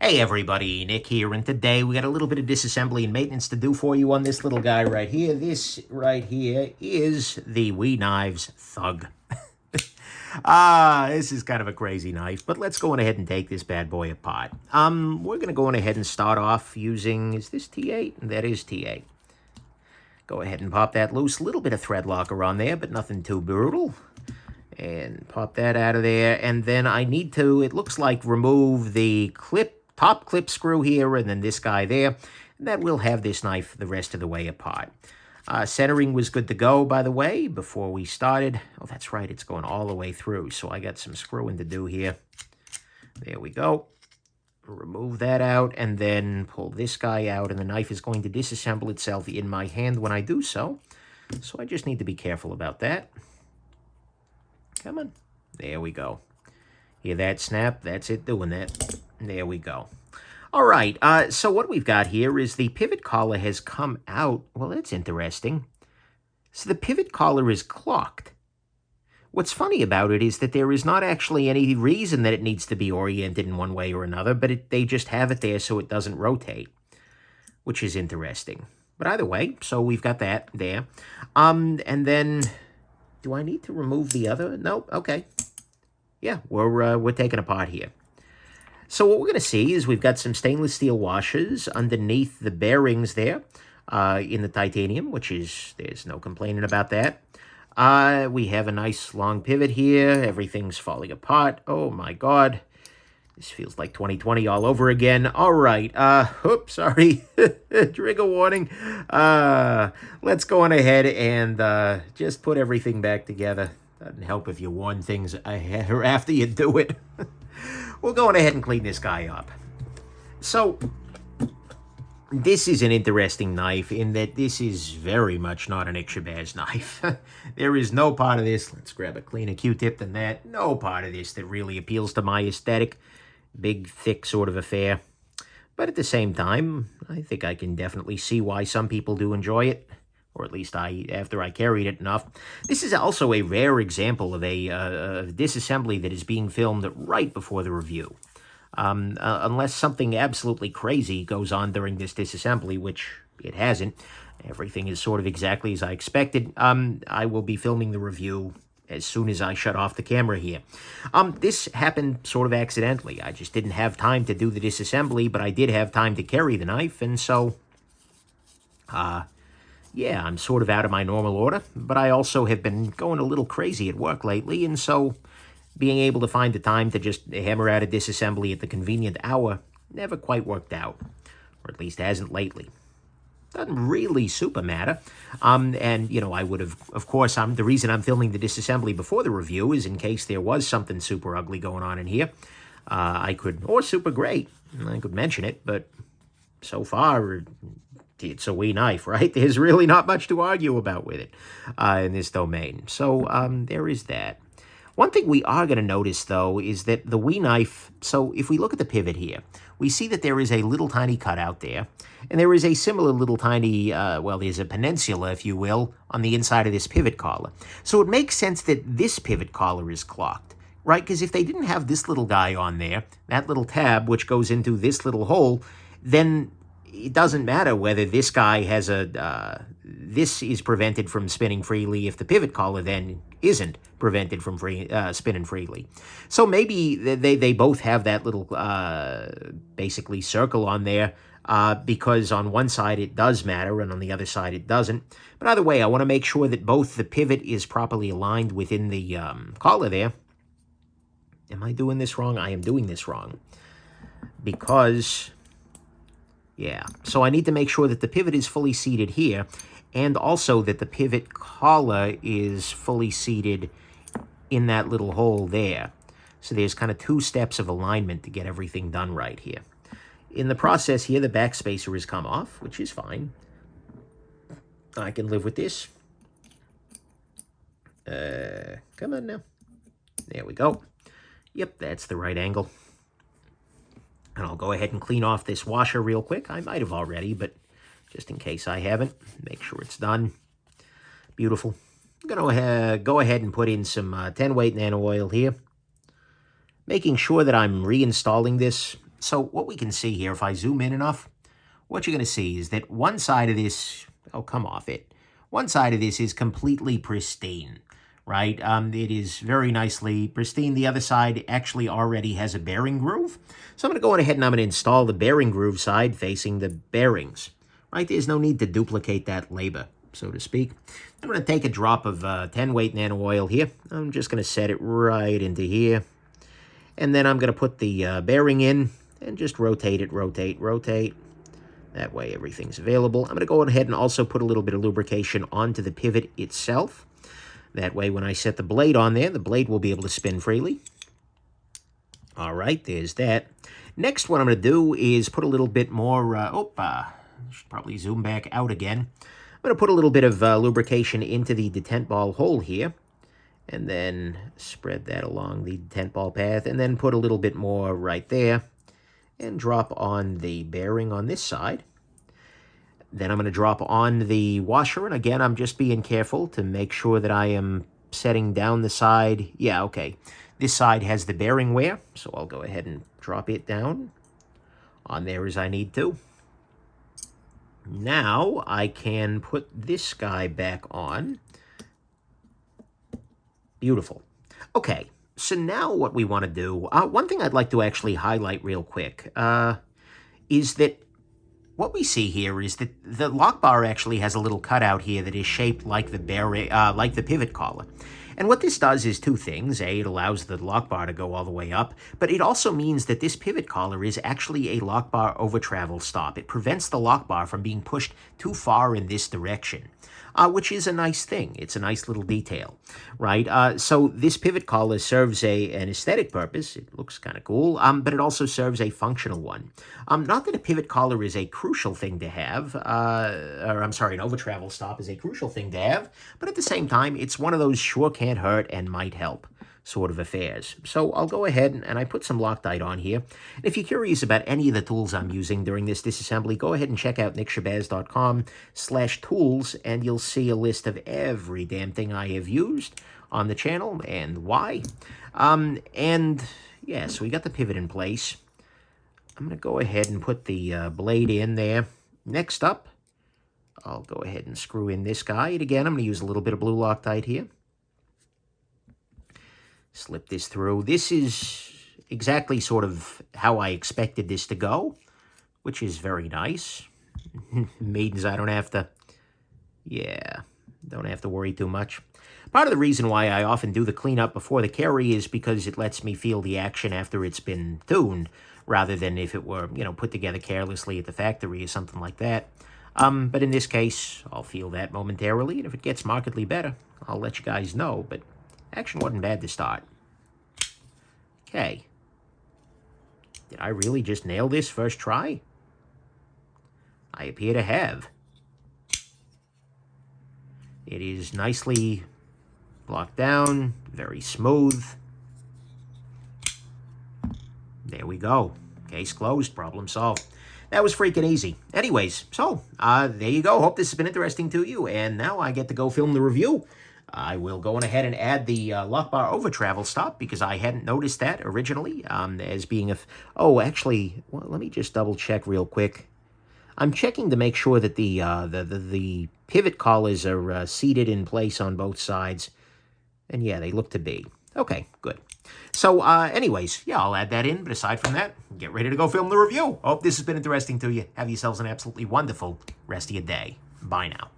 Hey everybody, Nick here, and today we got a little bit of disassembly and maintenance to do for you on this little guy right here. This right here is the WE Knives Thug. This is kind of a crazy knife, but let's go on ahead and take this bad boy apart. We're going to go on ahead and start off using, is this T8? That is T8. Go ahead and pop that loose. A little bit of thread locker on there, but nothing too brutal. And pop that out of there, and then I need to, it looks like, remove the top clip screw here, and then this guy there, and that will have this knife the rest of the way apart. Centering was good to go, by the way, before we started. Oh, that's right, it's going all the way through, so I got some screwing to do here. There we go. Remove that out, and then pull this guy out, and the knife is going to disassemble itself in my hand when I do so. So I just need to be careful about that. Come on. There we go. Hear that snap? That's it doing that. There we go. All right, so what we've got here is the pivot collar has come out. Well, that's interesting. So the pivot collar is clocked. What's funny about it is that there is not actually any reason that it needs to be oriented in one way or another, but they just have it there so it doesn't rotate, which is interesting. But either way, so we've got that there. And then, do I need to remove the other? No, okay. Yeah, we're taking apart here. So what we're going to see is we've got some stainless steel washers underneath the bearings there in the titanium, which is, there's no complaining about that. We have a nice long pivot here. Everything's falling apart. Oh my God. This feels like 2020 all over again. All right. Oops, sorry. Trigger warning. Let's go on ahead and just put everything back together. Doesn't help if you warn things ahead or after you do it. We'll go on ahead and clean this guy up. So, this is an interesting knife in that this is very much not a Nick Shabazz knife. There is no part of this, let's grab a cleaner Q-tip than that, no part of this that really appeals to my aesthetic. Big, thick sort of affair. But at the same time, I think I can definitely see why some people do enjoy it. Or at least after I carried it enough. This is also a rare example of a disassembly that is being filmed right before the review. Unless something absolutely crazy goes on during this disassembly, which it hasn't. Everything is sort of exactly as I expected. I will be filming the review as soon as I shut off the camera here. This happened sort of accidentally. I just didn't have time to do the disassembly, but I did have time to carry the knife, and so, yeah, I'm sort of out of my normal order, but I also have been going a little crazy at work lately, and so being able to find the time to just hammer out a disassembly at the convenient hour never quite worked out, or at least hasn't lately. Doesn't really super matter. And, you know, I would have, of course, the reason I'm filming the disassembly before the review is in case there was something super ugly going on in here. I could, or super great, I could mention it, but so far, it's a WE knife, right? There's really not much to argue about with it in this domain. So there is that. One thing we are going to notice, though, is that the WE knife, so if we look at the pivot here, we see that there is a little tiny cutout there, and there is a similar little tiny, well, there's a peninsula, if you will, on the inside of this pivot collar. So it makes sense that this pivot collar is clocked, right? Because if they didn't have this little guy on there, that little tab which goes into this little hole, then it doesn't matter whether this guy has this is prevented from spinning freely if the pivot collar then isn't prevented from spinning freely. So maybe they both have that little basically circle on there because on one side it does matter and on the other side it doesn't. But either way, I want to make sure that both the pivot is properly aligned within the collar there. Am I doing this wrong? I am doing this wrong because, yeah, so I need to make sure that the pivot is fully seated here, and also that the pivot collar is fully seated in that little hole there. So there's kind of 2 steps of alignment to get everything done right here. In the process here, the back spacer has come off, which is fine. I can live with this. Come on now. There we go. Yep, that's the right angle. And I'll go ahead and clean off this washer real quick. I might have already, but just in case I haven't, make sure it's done. Beautiful. I'm going to go ahead and put in some 10-weight Nano oil here, making sure that I'm reinstalling this So what we can see here, if I zoom in enough, what you're going to see is that one side of this, oh, come off it. One side of this is completely pristine, right? It is very nicely pristine. The other side actually already has a bearing groove. So I'm going to go ahead and I'm going to install the bearing groove side facing the bearings, right? There's no need to duplicate that labor, so to speak. I'm going to take a drop of 10-weight nano oil here. I'm just going to set it right into here. And then I'm going to put the bearing in and just rotate it, rotate. That way everything's available. I'm going to go ahead and also put a little bit of lubrication onto the pivot itself. That way when I set the blade on there, the blade will be able to spin freely. All right, there's that. Next, what I'm going to do is put a little bit more, should probably zoom back out again. I'm going to put a little bit of lubrication into the detent ball hole here. And then spread that along the detent ball path. And then put a little bit more right there. And drop on the bearing on this side. Then I'm going to drop on the washer. And again, I'm just being careful to make sure that I am setting down the side. Yeah, okay. This side has the bearing wear, so I'll go ahead and drop it down on there as I need to. Now I can put this guy back on. Beautiful. Okay. So now what we want to do, one thing I'd like to actually highlight real quick is that what we see here is that the lock bar actually has a little cutout here that is shaped like the pivot collar. And what this does is two things. A, it allows the lock bar to go all the way up, but it also means that this pivot collar is actually a lock bar over travel stop. It prevents the lock bar from being pushed too far in this direction. Which is a nice thing. It's a nice little detail, right? So this pivot collar serves an aesthetic purpose. It looks kind of cool, but it also serves a functional one. Not that a pivot collar is a crucial thing to have, an over travel stop is a crucial thing to have, but at the same time, it's one of those sure can't hurt and might help sort of affairs. So I'll go ahead and I put some Loctite on here. If you're curious about any of the tools I'm using during this disassembly, go ahead and check out nickshabazz.com/tools, and you'll see a list of every damn thing I have used on the channel and why. And yeah, so we got the pivot in place. I'm going to go ahead and put the blade in there. Next up, I'll go ahead and screw in this guy. And again, I'm going to use a little bit of blue Loctite here. Slip this through. This is exactly sort of how I expected this to go, which is very nice. Means I don't have to worry too much. Part of the reason why I often do the cleanup before the carry is because it lets me feel the action after it's been tuned, rather than if it were, put together carelessly at the factory or something like that. But in this case, I'll feel that momentarily, and if it gets markedly better, I'll let you guys know, but action wasn't bad to start. Okay. Did I really just nail this first try? I appear to have. It is nicely blocked down, very smooth. There we go. Case closed, problem solved. That was freaking easy. Anyways, so there you go. Hope this has been interesting to you, and now I get to go film the review. I will go on ahead and add the lock bar over travel stop because I hadn't noticed that originally as being a... Oh, actually, well, let me just double check real quick. I'm checking to make sure that the pivot collars are seated in place on both sides. And yeah, they look to be. Okay, good. So anyways, yeah, I'll add that in. But aside from that, get ready to go film the review. Hope this has been interesting to you. Have yourselves an absolutely wonderful rest of your day. Bye now.